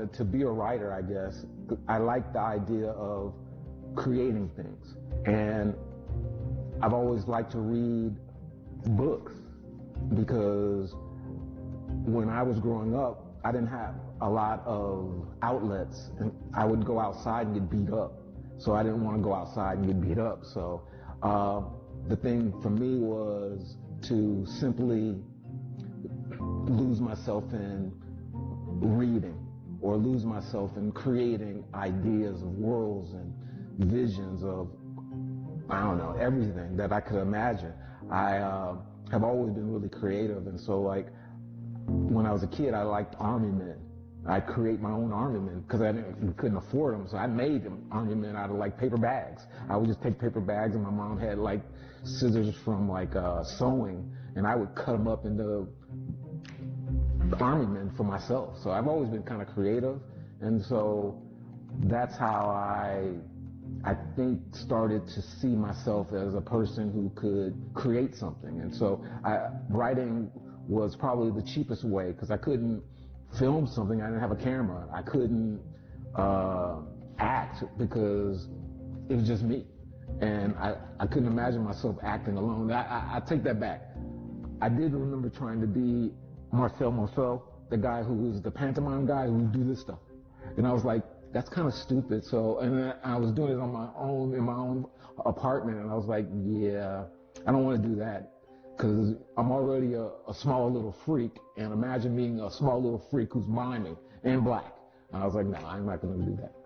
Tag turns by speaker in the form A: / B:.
A: wanted to be a writer, I guess. I like the idea of creating things. And I've always liked to read books because when I was growing up, I didn't have a lot of outlets, and I would go outside and get beat up. So I didn't want to go outside and get beat up. So the thing for me was to simply lose myself in reading or lose myself in creating ideas of worlds and visions of, I don't know, everything that I could imagine. I have always been really creative, and so like when I was a kid, I liked army men. I'd create my own army men because we couldn't afford them, so I made them army men out of like paper bags. I would just take paper bags, and my mom had like scissors from like sewing, and I would cut them up into army men for myself. So I've always been kind of creative, and so that's how I think started to see myself as a person who could create something. And so writing was probably the cheapest way because I couldn't film something. I didn't have a camera. I couldn't act because it was just me. And I couldn't imagine myself acting alone. I take that back. I did remember trying to be Marcel, the guy who was the pantomime guy who would do this stuff. And I was like, that's kind of stupid. So, and then I was doing it on my own, in my own apartment. And I was like, yeah, I don't want to do that because I'm already a small little freak. And imagine being a small little freak who's miming and black. And I was like, no, I'm not going to do that.